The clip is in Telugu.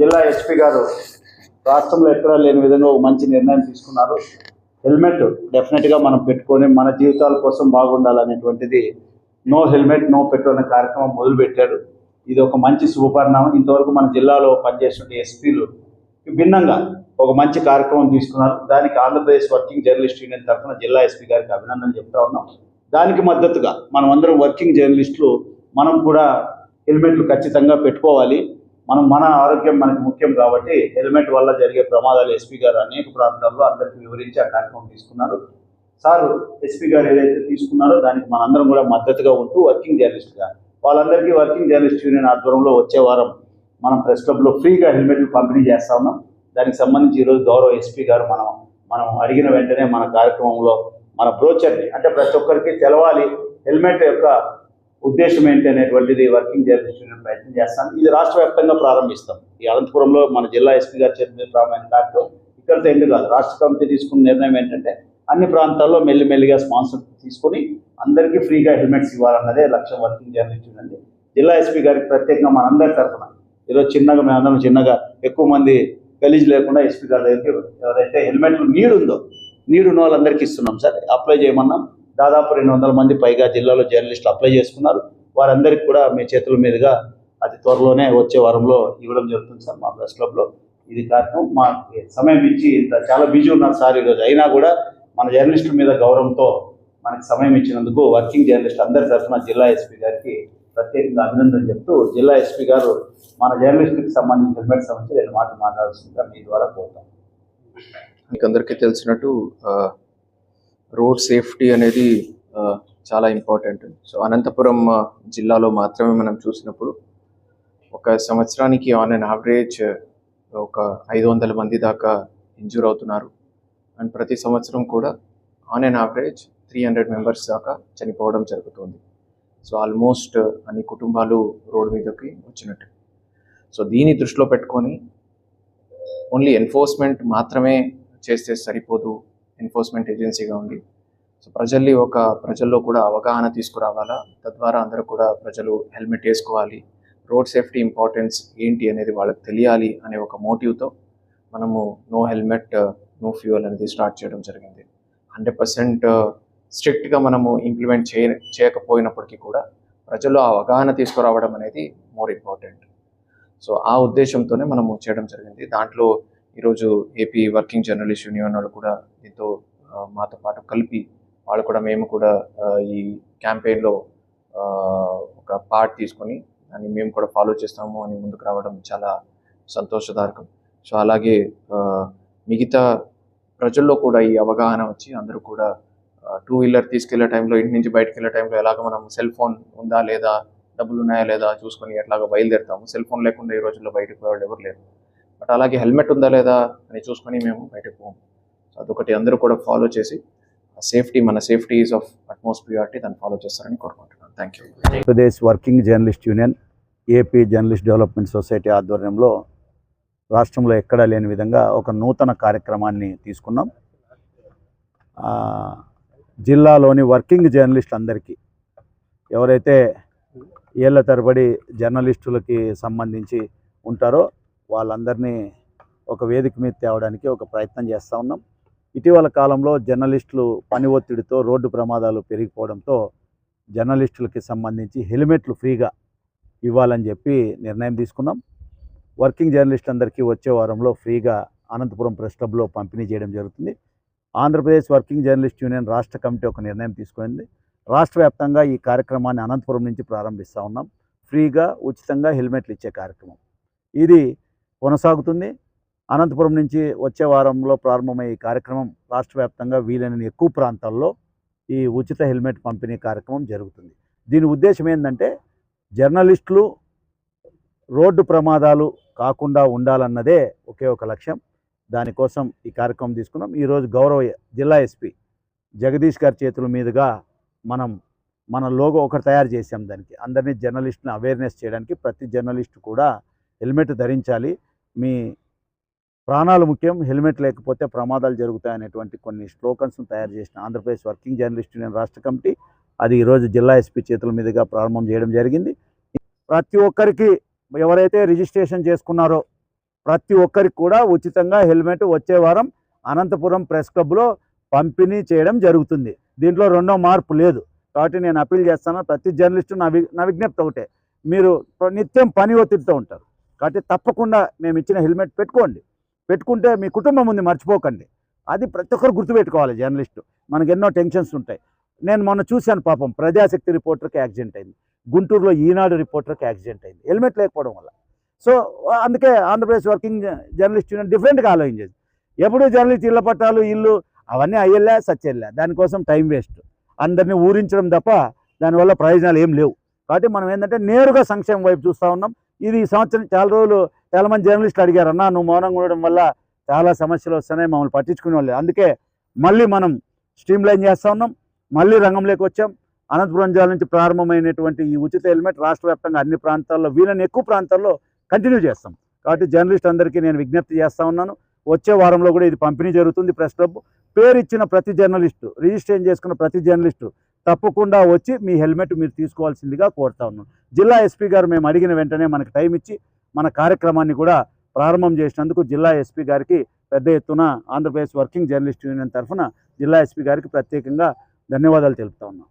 జిల్లా ఎస్పీ గారు రాష్ట్రంలో ఎక్కడా లేని విధంగా ఒక మంచి నిర్ణయం తీసుకున్నారు. హెల్మెట్ డెఫినెట్గా మనం పెట్టుకొని మన జీవితాల కోసం బాగుండాలనేటువంటిది నో హెల్మెట్ నో పెట్రోల్ అనే కార్యక్రమం మొదలుపెట్టాడు. ఇది ఒక మంచి శుభపరిణామం. ఇంతవరకు మన జిల్లాలో పనిచేస్తున్న ఎస్పీలు భిన్నంగా ఒక మంచి కార్యక్రమం తీసుకున్నారు. దానికి ఆంధ్రప్రదేశ్ వర్కింగ్ జర్నలిస్ట్ యూనియన్ తరఫున జిల్లా ఎస్పీ గారికి అభినందనలు చెప్తా ఉన్నాం. దానికి మద్దతుగా మనం అందరం వర్కింగ్ జర్నలిస్టులు మనం కూడా హెల్మెట్లు ఖచ్చితంగా పెట్టుకోవాలి. మన ఆరోగ్యం మనకు ముఖ్యం కాబట్టి హెల్మెట్ వల్ల జరిగే ప్రమాదాలు ఎస్పీ గారు అనేక ప్రాంతాల్లో అందరికీ వివరించి ఆ కార్యక్రమం తీసుకున్నారు. సారు ఎస్పీ గారు ఏదైతే తీసుకున్నారో దానికి మనందరం కూడా మద్దతుగా ఉంటూ వర్కింగ్ జర్నలిస్ట్గా వాళ్ళందరికీ వర్కింగ్ జర్నలిస్ట్ యూనియన్ ఆధ్వర్యంలో వచ్చే వారం మనం ప్రెస్ క్లబ్లో ఫ్రీగా హెల్మెట్లు పంపిణీ చేస్తా ఉన్నాం. దానికి సంబంధించి ఈరోజు గౌరవ ఎస్పీ గారు మనం అడిగిన వెంటనే మన కార్యక్రమంలో మన బ్రోచర్ని అంటే ప్రతి ఒక్కరికి తెలవాలి హెల్మెట్ యొక్క ఉద్దేశం ఏంటి అనేటువంటిది వర్కింగ్ జర్నలిస్ట్ యూనియన్ ప్రయత్నం చేస్తాం. ఇది రాష్ట్ర వ్యాప్తంగా ప్రారంభిస్తాం. ఈ అనంతపురంలో మన జిల్లా ఎస్పీ గారు చేతుల మీద ప్రారంభమైన కార్యక్రమం ఇక్కడితో ఎందు కాదు. రాష్ట్ర కమిటీ తీసుకున్న నిర్ణయం ఏంటంటే అన్ని ప్రాంతాల్లో మెల్లిమెల్లిగా స్పాన్సర్ తీసుకొని అందరికీ ఫ్రీగా హెల్మెట్స్ ఇవ్వాలన్నదే లక్ష్యం వర్కింగ్ జర్నలిస్ట్ యూనియన్. జిల్లా ఎస్పీ గారికి ప్రత్యేకంగా మనందరి తరఫున ఈరోజు మేమందరం చిన్నగా ఎక్కువ మంది గలీజ్ లేకుండా ఎస్పీ గారి దగ్గరికి ఎవరైతే హెల్మెట్లు నీడున్న వాళ్ళందరికీ ఇస్తున్నాం సార్. అప్లై చేయమన్నాం. దాదాపు 200 మంది పైగా జిల్లాలో జర్నలిస్టులు అప్లై చేసుకున్నారు. వారందరికీ కూడా మీ చేతుల మీదుగా అతి త్వరలోనే వచ్చే వారంలో ఇవ్వడం జరుగుతుంది సార్ మా ప్రెస్ క్లబ్లో. ఇది కార్యక్రమం మా సమయం ఇచ్చి చాలా బిజీ ఉన్నారు సార్ ఈరోజు. అయినా కూడా మన జర్నలిస్టుల మీద గౌరవంతో మనకి సమయం ఇచ్చినందుకు వర్కింగ్ జర్నలిస్ట్ అందరి తరఫున జిల్లా ఎస్పీ గారికి ప్రత్యేకంగా అభినందనలు చెప్తూ జిల్లా ఎస్పీ గారు మన జర్నలిస్టుకి సంబంధించిన హెల్మెట్ సంబంధించి 2 మాటలు మాట్లాడాల్సిందిగా మీ ద్వారా కోరుతాం. మీకు అందరికీ తెలిసినట్టు రోడ్ సేఫ్టీ అనేది చాలా ఇంపార్టెంట్. సో అనంతపురం జిల్లాలో మాత్రమే మనం చూసినప్పుడు ఒక సంవత్సరానికి ఆన్ అండ్ యావరేజ్ ఒక 500 మంది దాకా ఇంజూర్ అవుతున్నారు. అండ్ ప్రతి సంవత్సరం కూడా ఆన్ అండ్ యావరేజ్ 300 మెంబర్స్ దాకా చనిపోవడం జరుగుతుంది. సో ఆల్మోస్ట్ అన్ని కుటుంబాలు రోడ్డు మీదకి వచ్చినట్టు. సో దీన్ని దృష్టిలో పెట్టుకొని ఓన్లీ ఎన్ఫోర్స్మెంట్ మాత్రమే చేస్తే సరిపోదు. ఎన్ఫోర్స్మెంట్ ఏజెన్సీగా ఉంది. సో ప్రజల్లో కూడా అవగాహన తీసుకురావాలా. తద్వారా అందరూ కూడా ప్రజలు హెల్మెట్ వేసుకోవాలి, రోడ్ సేఫ్టీ ఇంపార్టెన్స్ ఏంటి అనేది వాళ్ళకి తెలియాలి అనే ఒక మోటివ్తో మనము నో హెల్మెట్ నో ఫ్యూయల్ అనేది స్టార్ట్ చేయడం జరిగింది. 100% స్ట్రిక్ట్గా మనము ఇంప్లిమెంట్ చేయకపోయినప్పటికీ కూడా ప్రజల్లో అవగాహన తీసుకురావడం అనేది మోర్ ఇంపార్టెంట్. సో ఆ ఉద్దేశంతోనే మనము చేయడం జరిగింది. దాంట్లో ఈరోజు ఏపీ వర్కింగ్ జర్నలిస్ట్ యూనియన్ వాళ్ళు కూడా దీంతో మాతో పాటు కలిపి మేము కూడా ఈ క్యాంపెయిన్లో ఒక పార్ట్ తీసుకొని దాన్ని మేము కూడా ఫాలో చేస్తాము అని ముందుకు రావడం చాలా సంతోషదాయకం. సో అలాగే మిగతా ప్రజల్లో కూడా ఈ అవగాహన వచ్చి అందరూ కూడా 2 వీలర్ తీసుకెళ్లే టైంలో, ఇంటి నుంచి బయటకు వెళ్ళే టైంలో ఎలాగ మనం సెల్ ఫోన్ ఉందా లేదా, డబ్బులు ఉన్నాయా లేదా చూసుకొని ఎట్లాగ బయలుదేరుతాము. సెల్ ఫోన్ లేకుండా ఈ రోజుల్లో బయటకు పోయేవాళ్ళు ఎవరు లేరు. బట్ అలాగే హెల్మెట్ ఉందా లేదా అని చూసుకొని మేము బయటకు పోము. సో అదొకటి అందరూ కూడా ఫాలో చేసి మన safety is of utmost priority, దాన్ని ఫాలో చేస్తారని కోరుకుంటున్నాను. Thank you. Andhra Pradesh working journalist union AP journalist development society ఆధ్వర్యంలో రాష్ట్రంలో ఎక్కడా లేని విధంగా ఒక నూతన కార్యక్రమాన్ని తీసుకున్నాం. జిల్లాలోని వర్కింగ్ జర్నలిస్ట్ అందరికీ ఎవరైతే ఏళ్ల తరబడి జర్నలిస్టులకి సంబంధించి ఉంటారో వాళ్ళందరినీ ఒక వేదిక మీద తేవడానికి ఒక ప్రయత్నం చేస్తూ ఉన్నాం. ఇటీవల కాలంలో జర్నలిస్టులు పని ఒత్తిడితో రోడ్డు ప్రమాదాలు పెరిగిపోవడంతో జర్నలిస్టులకి సంబంధించి హెల్మెట్లు ఫ్రీగా ఇవ్వాలని చెప్పి నిర్ణయం తీసుకున్నాం. వర్కింగ్ జర్నలిస్ట్ అందరికీ వచ్చే వారంలో ఫ్రీగా అనంతపురం ప్రెస్ క్లబ్లో పంపిణీ చేయడం జరుగుతుంది. ఆంధ్రప్రదేశ్ వర్కింగ్ జర్నలిస్ట్ యూనియన్ రాష్ట్ర కమిటీ ఒక నిర్ణయం తీసుకుంది. రాష్ట్ర వ్యాప్తంగా ఈ కార్యక్రమాన్ని అనంతపురం నుంచి ప్రారంభిస్తూ ఉన్నాం. ఫ్రీగా ఉచితంగా హెల్మెట్లు ఇచ్చే కార్యక్రమం ఇది కొనసాగుతుంది. అనంతపురం నుంచి వచ్చే వారంలో ప్రారంభమయ్యే ఈ కార్యక్రమం రాష్ట్ర వ్యాప్తంగా వీలైన ఎక్కువ ప్రాంతాల్లో ఈ ఉచిత హెల్మెట్ పంపిణీ కార్యక్రమం జరుగుతుంది. దీని ఉద్దేశం ఏంటంటే జర్నలిస్టులు రోడ్డు ప్రమాదాలు కాకుండా ఉండాలన్నదే ఒకే ఒక లక్ష్యం. దానికోసం ఈ కార్యక్రమం తీసుకున్నాం. ఈరోజు గౌరవ జిల్లా ఎస్పీ జగదీష్ గారి చేతుల మీదుగా మన లోగో ఒకటి తయారు చేసాం. దానికి అందరినీ జర్నలిస్టుని అవేర్నెస్ చేయడానికి ప్రతి జర్నలిస్టు కూడా హెల్మెట్ ధరించాలి, మీ ప్రాణాలు ముఖ్యం, హెల్మెట్ లేకపోతే ప్రమాదాలు జరుగుతాయనేటువంటి కొన్ని స్లోగన్స్ను తయారు చేసిన ఆంధ్రప్రదేశ్ వర్కింగ్ జర్నలిస్ట్ యూనియన్ రాష్ట్ర కమిటీ అది ఈరోజు జిల్లా ఎస్పీ చేతుల మీదుగా ప్రారంభం చేయడం జరిగింది. ప్రతి ఒక్కరికి ఎవరైతే రిజిస్ట్రేషన్ చేసుకున్నారో ప్రతి ఒక్కరికి కూడా ఉచితంగా హెల్మెట్ వచ్చే వారం అనంతపురం ప్రెస్ క్లబ్లో పంపిణీ చేయడం జరుగుతుంది. దీంట్లో రెండో మార్పు లేదు. కాబట్టి నేను అప్పీల్ చేస్తాను, ప్రతి జర్నలిస్టు నా విజ్ఞప్తి ఒకటే, మీరు నిత్యం పని ఒత్తిడితో ఉంటారు కాబట్టి తప్పకుండా మేము ఇచ్చిన హెల్మెట్ పెట్టుకుంటే మీ కుటుంబం ఉంది, మర్చిపోకండి. అది ప్రతి ఒక్కరు గుర్తుపెట్టుకోవాలి. జర్నలిస్టు మనకు ఎన్నో టెన్షన్స్ ఉంటాయి. నేను మొన్న చూశాను, పాపం ప్రజాశక్తి రిపోర్టర్కి యాక్సిడెంట్ అయింది, గుంటూరులో ఈనాడు రిపోర్టర్కి యాక్సిడెంట్ అయింది హెల్మెట్ లేకపోవడం వల్ల. సో అందుకే ఆంధ్రప్రదేశ్ వర్కింగ్ జర్నలిస్ట్ యూనియన్ డిఫరెంట్గా ఆలోచించేది. ఎప్పుడూ జర్నలిస్ట్ ఇళ్ల పట్టాలు ఇల్లు అవన్నీ అయ్యేలా సచ్చేళ్ళా, దానికోసం టైం వేస్ట్, అందరినీ ఊరించడం తప్ప దానివల్ల ప్రయోజనాలు ఏం లేవు. కాబట్టి మనం ఏంటంటే నేరుగా సంక్షేమం వైపు చూస్తూ ఉన్నాం. ఇది ఈ సంవత్సరం చాలా రోజులు చాలామంది జర్నలిస్టులు అడిగారు, అన్న నువ్వు మౌనంగా ఉండడం వల్ల చాలా సమస్యలు వస్తున్నాయి, మమ్మల్ని పట్టించుకునే వాళ్ళు. అందుకే మళ్ళీ మనం స్ట్రీమ్లైన్ చేస్తూ ఉన్నాం, మళ్ళీ రంగంలోకి వచ్చాం. అనంతపురం జిల్లా నుంచి ప్రారంభమైనటువంటి ఈ ఉచిత హెల్మెట్ రాష్ట్ర వ్యాప్తంగా అన్ని ప్రాంతాల్లో, వీళ్ళని ఎక్కువ ప్రాంతాల్లో కంటిన్యూ చేస్తాం. కాబట్టి జర్నలిస్ట్ అందరికీ నేను విజ్ఞప్తి చేస్తూ ఉన్నాను, వచ్చే వారంలో కూడా ఇది పంపిణీ జరుగుతుంది. ప్రెస్ క్లబ్ పేరు ఇచ్చిన ప్రతి జర్నలిస్టు, రిజిస్ట్రేషన్ చేసుకున్న ప్రతి జర్నలిస్టు తప్పకుండా వచ్చి మీ హెల్మెట్ మీరు తీసుకోవాల్సిందిగా కోరుతా ఉన్నాను. జిల్లా ఎస్పీ గారు మేము అడిగిన వెంటనే మనకు టైం ఇచ్చి మన కార్యక్రమాన్ని కూడా ప్రారంభం చేసినందుకు జిల్లా ఎస్పీ గారికి పెద్ద ఎత్తున ఆంధ్రప్రదేశ్ వర్కింగ్ జర్నలిస్ట్ యూనియన్ తరఫున జిల్లా ఎస్పీ గారికి ప్రత్యేకంగా ధన్యవాదాలు తెలుపుతా ఉన్నాం.